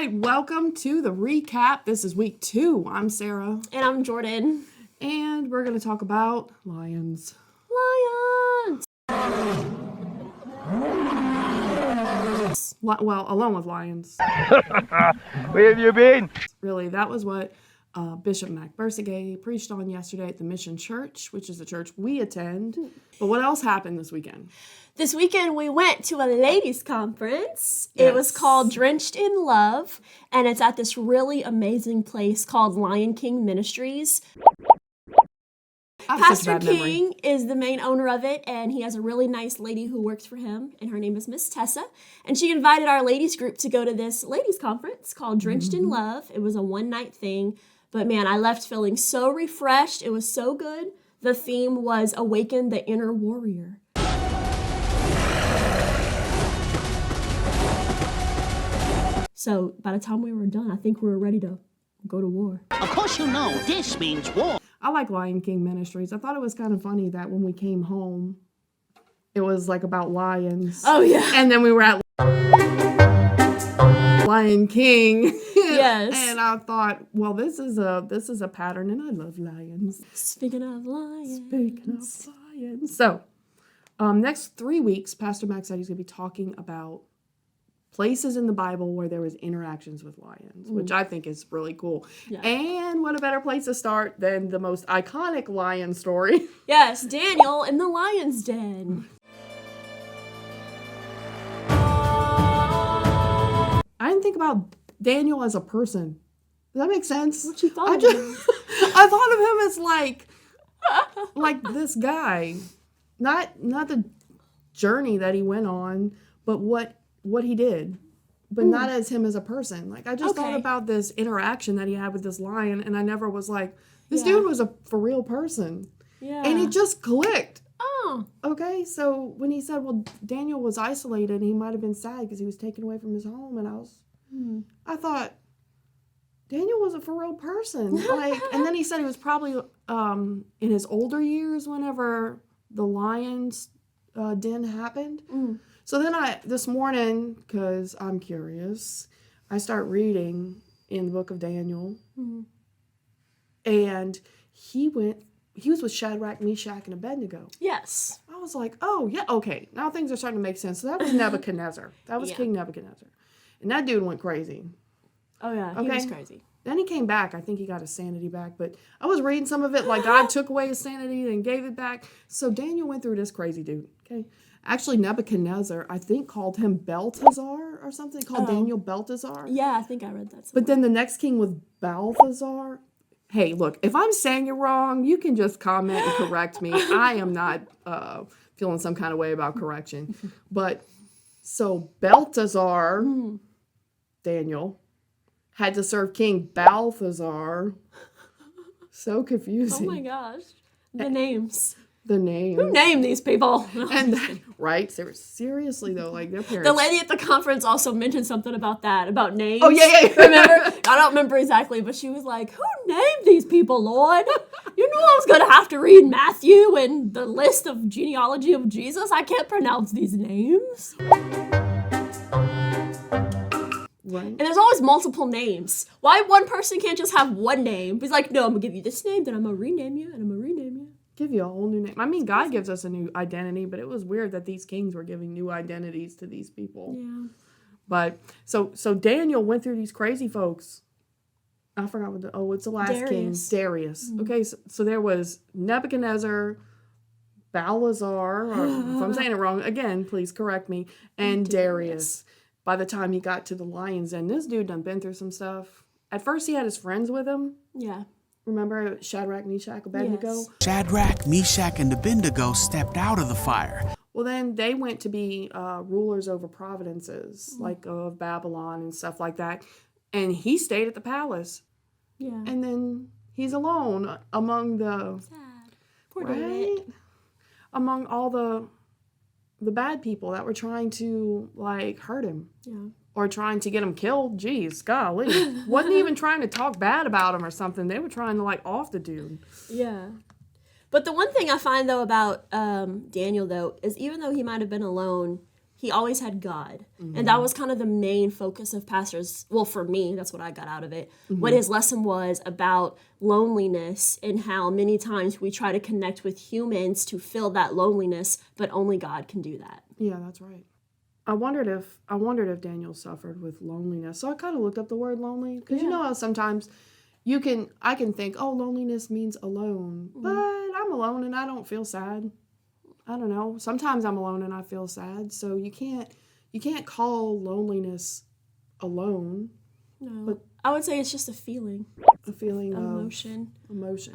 Welcome to the recap. This is week 2. I'm Sarah. And I'm Jordan. And we're going to talk about lions. Lions! Well, along with lions. Where have you been? Really, that was what Bishop Mac Bursagay preached on yesterday at the Mission Church, which is the church we attend. But what else happened this weekend? This weekend we went to a ladies' conference. Yes. It was called Drenched in Love, and it's at this really amazing place called Lion King Ministries. Pastor King is the main owner of it, and he has a really nice lady who works for him, and her name is Miss Tessa. And she invited our ladies group to go to this ladies' conference called Drenched in Love. It was a one-night thing, but man, I left feeling so refreshed. It was so good. The theme was Awaken the Inner Warrior. So by the time we were done, I think we were ready to go to war. Of course you know, this means war. I like Lion King Ministries. I thought it was kind of funny that when we came home, it was like about lions. Oh, yeah. And then we were at Lion King. Yes. And I thought, well, this is a pattern, and I love lions. Speaking of lions. So, next 3 weeks, Pastor Max said he's going to be talking about places in the Bible where there was interactions with lions, which I think is really cool. Yeah. And what a better place to start than the most iconic lion story. Yes, Daniel in the lion's den. I didn't think about Daniel as a person. Does that make sense? What you thought I of him? I thought of him as like this guy. Not the journey that he went on, but what he did, but not as him as a person. Like, I just thought about this interaction that he had with this lion, and I never was like, this dude was a for real person. Yeah. And it just clicked. Oh. Okay, so when he said, well, Daniel was isolated, and he might have been sad because he was taken away from his home, and I thought, Daniel was a for real person. Like, and then he said he was probably in his older years whenever the lion's den happened. So then this morning, because I'm curious, I start reading in the book of Daniel. And he was with Shadrach, Meshach, and Abednego. Yes. I was like, oh, yeah, okay. Now things are starting to make sense. So that was Nebuchadnezzar. That was King Nebuchadnezzar. And that dude went crazy. Oh, yeah. He was crazy. Then he came back. I think he got his sanity back. But I was reading some of it like God took away his sanity and gave it back. So Daniel went through this crazy dude. Okay. Actually, Nebuchadnezzar, I think, called him Belteshazzar or something. Called Daniel Belteshazzar. Yeah, I think I read that somewhere. But then the next king was Balthazar. Hey, look, if I'm saying it wrong, you can just comment and correct me. I am not feeling some kind of way about correction. But so Belteshazzar, Daniel, had to serve King Balthazar. So confusing. Oh my gosh. The names. The name. Who named these people? And right? Seriously though, like their parents. The lady at the conference also mentioned something about that, about names. Oh yeah. Remember? I don't remember exactly, but she was like, who named these people, Lord? You knew I was going to have to read Matthew and the list of genealogy of Jesus. I can't pronounce these names. Right. And there's always multiple names. Why one person can't just have one name? He's like, no, I'm going to give you this name, then I'm going to rename you, and I'm going to rename you. Give you a whole new name. I mean, God gives us a new identity, but it was weird that these kings were giving new identities to these people. Yeah. But so Daniel went through these crazy folks. I forgot it's the last king, Darius. Okay, so there was Nebuchadnezzar, Balazar, or if I'm saying it wrong, again, please correct me, and Darius. By the time he got to the lions, and this dude done been through some stuff. At first, he had his friends with him. Yeah. Remember Shadrach, Meshach, Abednego? Yes. Shadrach, Meshach, and Abednego stepped out of the fire. Well, then they went to be rulers over provinces, like of Babylon and stuff like that. And he stayed at the palace. Yeah. And then he's alone among the... Sad. Poor David. Among all the bad people that were trying to, like, hurt him. Yeah. or trying to get him killed. Jeez, golly. Wasn't even trying to talk bad about him or something. They were trying to, like, off the dude. Yeah. But the one thing I find, though, about Daniel, though, is even though he might have been alone, he always had God. Mm-hmm. And that was kind of the main focus of Pastor's, well, for me, that's what I got out of it. Mm-hmm. What his lesson was about loneliness and how many times we try to connect with humans to fill that loneliness, but only God can do that. Yeah, that's right. I wondered if Daniel suffered with loneliness. So I kind of looked up the word lonely, because you know how sometimes I can think, oh, loneliness means alone, but I'm alone and I don't feel sad. I don't know. Sometimes I'm alone and I feel sad. So you can't call loneliness alone. No, but I would say it's just a feeling. A feeling of emotion.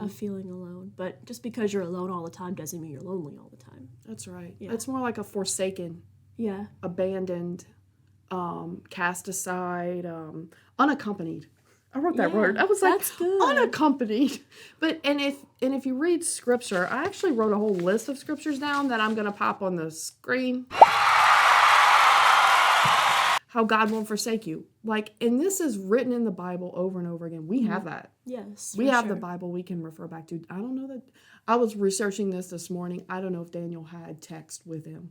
Of feeling alone. But just because you're alone all the time doesn't mean you're lonely all the time. That's right. Yeah. It's more like a forsaken, abandoned, cast aside, unaccompanied. I wrote that word. I was like, unaccompanied. But and if you read scripture, I actually wrote a whole list of scriptures down that I'm gonna pop on the screen. How God won't forsake you. Like, and this is written in the Bible over and over again. We have that. Yes. We have the Bible we can refer back to. I don't know that. I was researching this morning. I don't know if Daniel had text with him.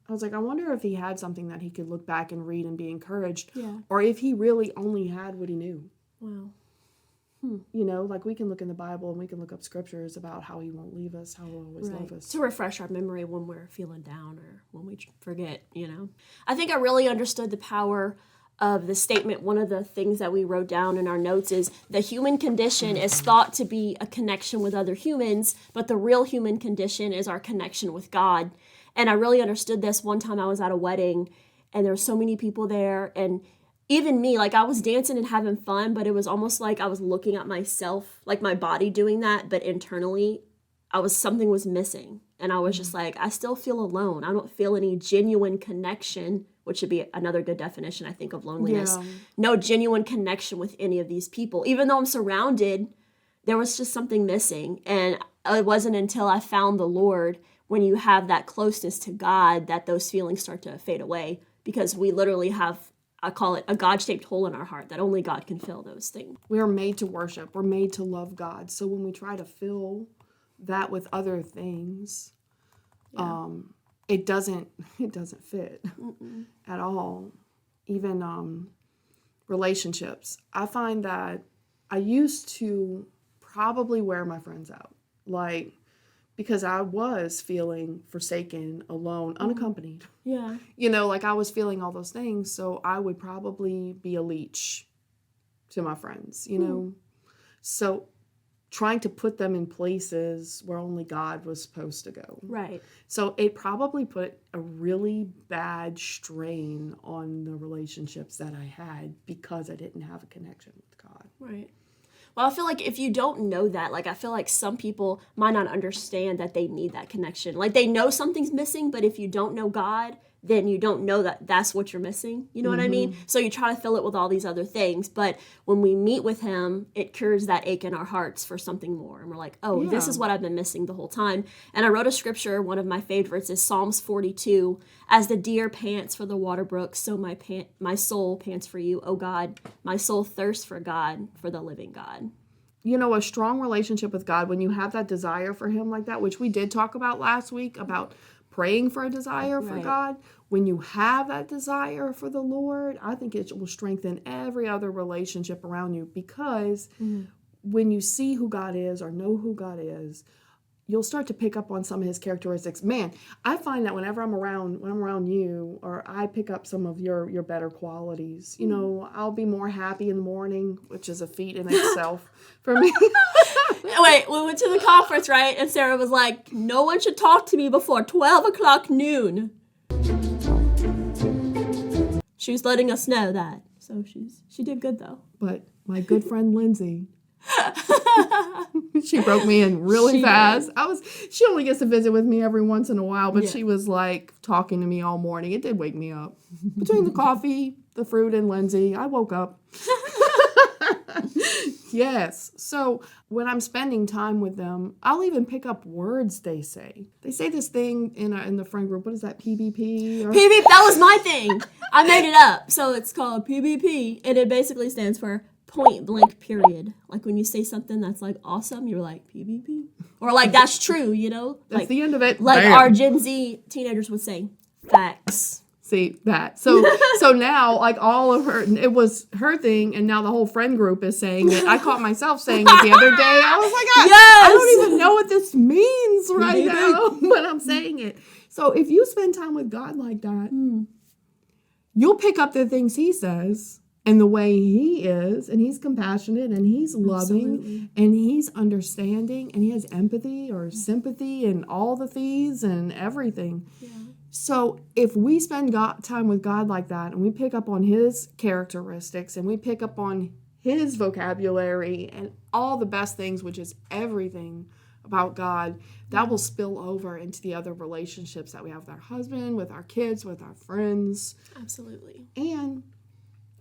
I was like, I wonder if he had something that he could look back and read and be encouraged. Yeah. Or if he really only had what he knew. Wow. You know, like we can look in the Bible and we can look up scriptures about how he won't leave us, how he'll always love us. To refresh our memory when we're feeling down or when we forget, you know. I think I really understood the power of the statement. One of the things that we wrote down in our notes is the human condition is thought to be a connection with other humans, but the real human condition is our connection with God. And I really understood this one time I was at a wedding and there were so many people there, and even me, like I was dancing and having fun, but it was almost like I was looking at myself, like my body doing that, but internally something was missing. And I was just like, I still feel alone. I don't feel any genuine connection, which should be another good definition, I think, of loneliness. Yeah. No genuine connection with any of these people. Even though I'm surrounded, there was just something missing. And it wasn't until I found the Lord, when you have that closeness to God, that those feelings start to fade away, because we literally have, I call it a God-shaped hole in our heart that only God can fill those things. We are made to worship. We're made to love God. So when we try to fill that with other things, it doesn't fit at all. Even relationships. I find that I used to probably wear my friends out, like, because I was feeling forsaken, alone, unaccompanied. Yeah. You know, like I was feeling all those things, so I would probably be a leech to my friends, you know. So trying to put them in places where only God was supposed to go. Right. So it probably put a really bad strain on the relationships that I had because I didn't have a connection with God. Right. Well, I feel like if you don't know that, like I feel like some people might not understand that they need that connection. Like they know something's missing, but if you don't know God, then you don't know that that's what you're missing. You know what I mean? So you try to fill it with all these other things. But when we meet with him, it cures that ache in our hearts for something more. And we're like, oh, this is what I've been missing the whole time. And I wrote a scripture, one of my favorites is Psalms 42. As the deer pants for the water brooks, so my soul pants for you, O God. My soul thirsts for God, for the living God. You know, a strong relationship with God, when you have that desire for him like that, which we did talk about last week, about praying for a desire for God. When you have that desire for the Lord, I think it will strengthen every other relationship around you, because when you see who God is or know who God is, you'll start to pick up on some of his characteristics. Man, I find that whenever I'm around you, or I pick up some of your better qualities, you know, I'll be more happy in the morning, which is a feat in itself for me. Wait, we went to the conference, right? And Sarah was like, no one should talk to me before 12 o'clock noon. She was letting us know that. So she did good, though. But my good friend Lindsay, she broke me in really fast. She only gets to visit with me every once in a while, but she was like talking to me all morning. It did wake me up. Between the coffee, the fruit, and Lindsay, I woke up. Yes. So when I'm spending time with them, I'll even pick up words they say. They say this thing in the friend group. What is that, PBP? Or... PvP, that was my thing. I made it up. So it's called PvP, and it basically stands for point blank period. Like when you say something that's like awesome, you're like PvP. Or like that's true, you know? That's like, the end of it. Like Bam. our Gen Z teenagers would say, facts. See that. So now, like all of her, it was her thing, and now the whole friend group is saying it. I caught myself saying it the other day. I was like, I don't even know what this means right now when I'm saying it. So if you spend time with God like that, you'll pick up the things he says and the way he is, and he's compassionate, and he's loving, and he's understanding, and he has empathy or sympathy and all the things and everything. Yeah. So if we spend time with God like that, and we pick up on his characteristics, and we pick up on his vocabulary and all the best things, which is everything about God, that will spill over into the other relationships that we have with our husband, with our kids, with our friends. Absolutely. And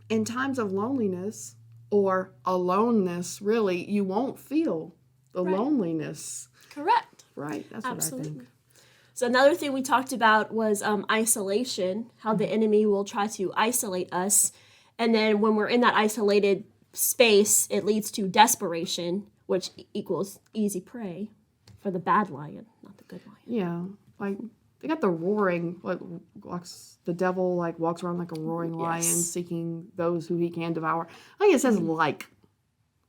in times of loneliness or aloneness, really, you won't feel the loneliness. Correct. Right. That's what I think. So another thing we talked about was isolation, how the enemy will try to isolate us. And then when we're in that isolated space, it leads to desperation, which equals easy prey for the bad lion, not the good lion. Yeah. Like they got the roaring, the devil walks around like a roaring lion, seeking those who he can devour. I think it says like.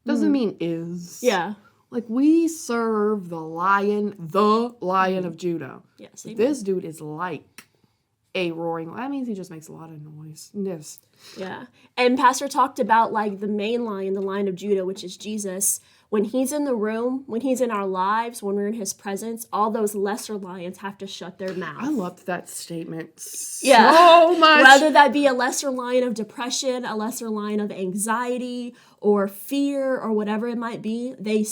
Doesn't mean is. Yeah. Like, we serve the Lion of Judah. Yes. This dude is like a roaring lion. That means he just makes a lot of noise. Yes. Yeah. And Pastor talked about, like, the main lion, the Lion of Judah, which is Jesus. When he's in the room, when he's in our lives, when we're in his presence, all those lesser lions have to shut their mouth. I loved that statement so much. Whether that be a lesser lion of depression, a lesser lion of anxiety or fear or whatever it might be, they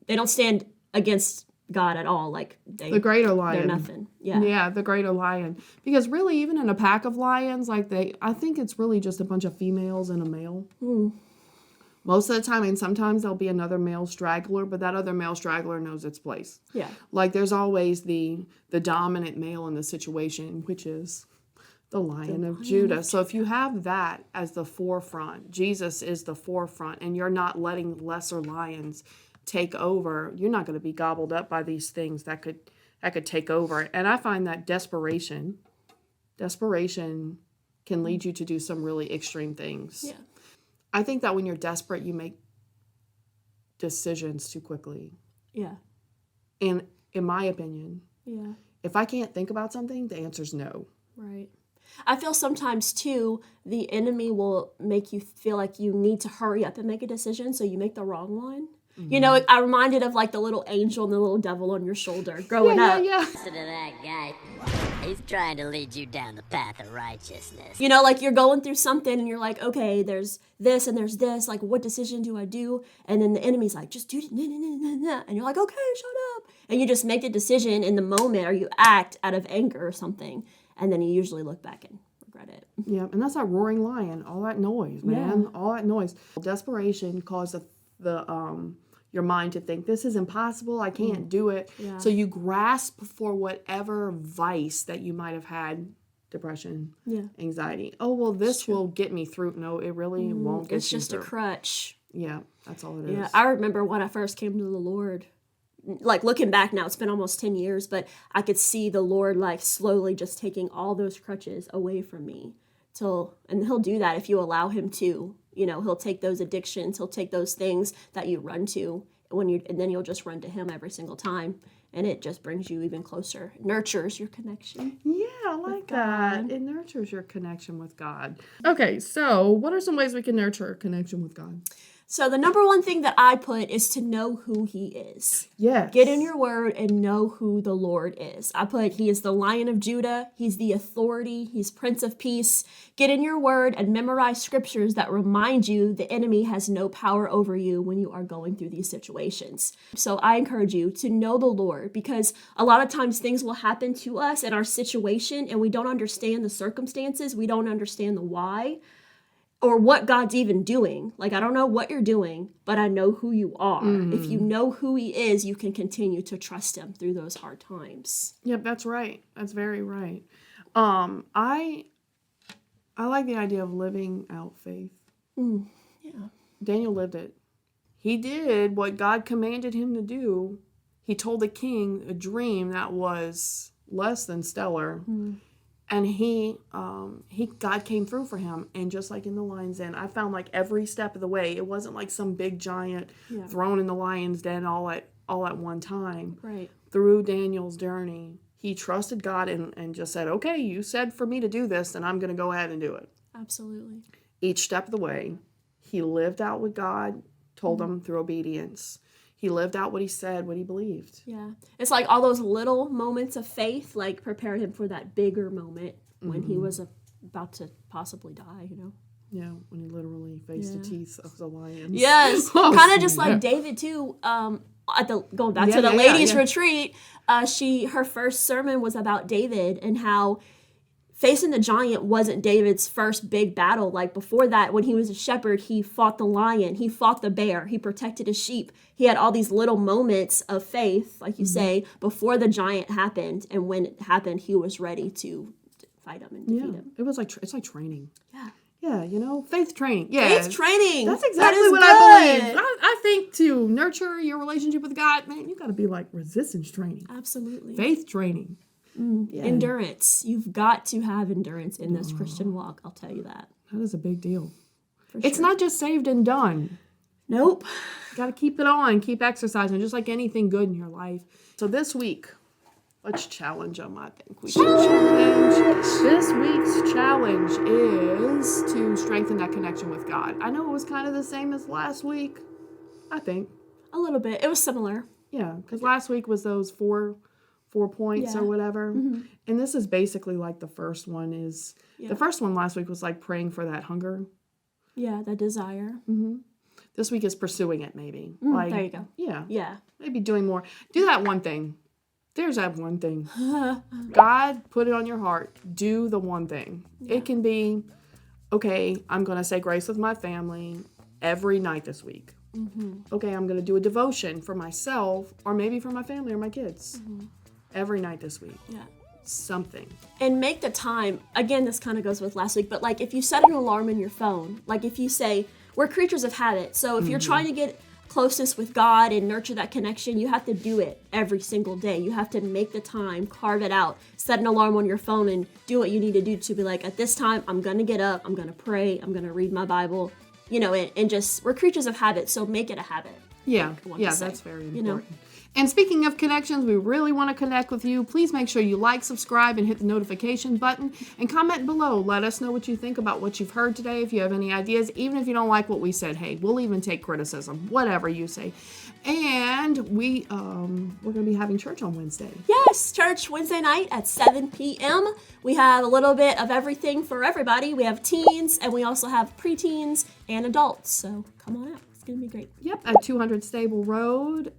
don't stand against God at all. Like the greater lion. They're nothing. Yeah. Yeah, the greater lion. Because really, even in a pack of lions, I think it's really just a bunch of females and a male. Most of the time, and sometimes there'll be another male straggler, but that other male straggler knows its place. Yeah. Like there's always the dominant male in the situation, which is the Lion of Judah. So if you have that as the forefront, Jesus is the forefront, and you're not letting lesser lions take over, you're not going to be gobbled up by these things that could take over. And I find that desperation can lead you to do some really extreme things. Yeah. I think that when you're desperate, you make decisions too quickly. Yeah. And in my opinion, yeah, if I can't think about something, the answer's no. Right. I feel sometimes, too, the enemy will make you feel like you need to hurry up and make a decision, so you make the wrong one. Mm-hmm. You know, I'm reminded of, like, the little angel and the little devil on your shoulder growing up. Yeah. Listen to that guy. He's trying to lead you down the path of righteousness. You know, like, you're going through something, and you're like, okay, there's this and there's this. Like, what decision do I do? And then the enemy's like, just do it. And you're like, okay, shut up. And you just make the decision in the moment, or you act out of anger or something. And then you usually look back and regret it. Yeah, and that's that roaring lion. All that noise, man. Yeah. All that noise. Desperation causes your mind to think, this is impossible. I can't do it. Yeah. So you grasp for whatever vice that you might have had, depression, anxiety. Oh, well, this will get me through. No, it really won't get It's just a crutch. Yeah, that's all it is. Yeah, I remember when I first came to the Lord. Like, looking back now, it's been almost 10 years, but I could see the Lord, like, slowly just taking all those crutches away from me. And he'll do that if you allow him to. You know, he'll take those addictions, he'll take those things that you run to, and then you'll just run to him every single time. And it just brings you even closer. It nurtures your connection. Yeah, I like that. It nurtures your connection with God. Okay, so what are some ways we can nurture our connection with God? So the number one thing that I put is to know who he is. Yes. Get in your word and know who the Lord is. I put he is the Lion of Judah. He's the authority. He's Prince of Peace. Get in your word and memorize scriptures that remind you the enemy has no power over you when you are going through these situations. So I encourage you to know the Lord, because a lot of times things will happen to us in our situation and we don't understand the circumstances. We don't understand the why. or what God's even doing. Like, I don't know what you're doing, but I know who you are. If you know who he is, you can continue to trust him through those hard times. Yep, that's right. That's very right. I like the idea of living out faith. Yeah. Daniel lived it. He did what God commanded him to do. He told the king a dream that was less than stellar. And God came through for him. And just like in the lion's den, I found like every step of the way, it wasn't like some big giant thrown in the lion's den all at one time. Right. Through Daniel's journey, he trusted God and just said, okay, you said for me to do this, and I'm going to go ahead and do it. Absolutely. Each step of the way, he lived out what God told him through obedience. He lived out what he said, what he believed. Yeah. It's like all those little moments of faith, like, prepared him for that bigger moment when he was about to possibly die, you know? Yeah, when he literally faced the teeth of the lions. Yes. Oh, kind of just snap. like David, too. Going back to the ladies' retreat, her first sermon was about David and how facing the giant wasn't David's first big battle. Like, before that, when he was a shepherd, he fought the lion, he fought the bear, he protected his sheep. He had all these little moments of faith, like you say, before the giant happened. And when it happened, he was ready to fight him and defeat him. It was like it's like training. Yeah. Yeah, you know, faith training. Yeah, Faith training. That's exactly what good. I believe. I think to nurture your relationship with God, man, you got to be like resistance training, Absolutely. faith training. Yeah. Endurance. You've got to have endurance in this Christian walk. I'll tell you that. That is a big deal. For It's sure. not just saved and done. Nope. Got to keep it on, keep exercising, just like anything good in your life. So this week, let's challenge them. I think we should challenge. This week's challenge is to strengthen that connection with God. I know it was kind of the same as last week, I think. A little bit. It was similar. Yeah, because last week was those four points or whatever. And this is basically like the first one is, the first one last week was like praying for that hunger. Yeah, the desire. This week is pursuing it maybe. There you go. Yeah. Yeah. Maybe doing more. Do that one thing. There's that one thing. God put it on your heart. Do the one thing. Yeah. It can be, okay, I'm going to say grace with my family every night this week. Okay, I'm going to do a devotion for myself or maybe for my family or my kids every night this week. Yeah. Something. And make the time. Again, this kind of goes with last week, but like if you set an alarm in your phone, like if you say, we're creatures of habit. So if you're trying to get closeness with God and nurture that connection, you have to do it every single day. You have to make the time, carve it out, set an alarm on your phone and do what you need to do to be like, at this time, I'm going to get up, I'm going to pray, I'm going to read my Bible, you know, and just, we're creatures of habit, so make it a habit. Yeah, that's very important. You know? And speaking of connections, we really want to connect with you. Please make sure you like, subscribe, and hit the notification button. And comment below. Let us know what you think about what you've heard today. If you have any ideas, even if you don't like what we said, hey, we'll even take criticism, whatever you say. And we're going to be having church on Wednesday. Yes, church Wednesday night at 7 p.m. We have a little bit of everything for everybody. We have teens, and we also have preteens and adults. So come on out. It's going to be great. Yep, at 200 Stable Road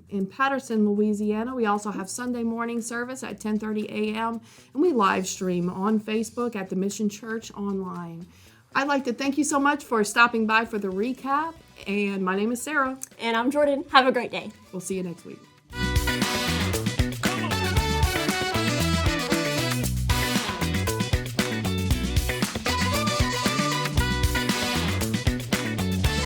in Patterson, Louisiana. We also have Sunday morning service at 10:30 a.m. And we live stream on Facebook at the Mission Church Online. I'd like to thank you so much for stopping by for the recap. And my name is Sarah. And I'm Jordan. Have a great day. We'll see you next week.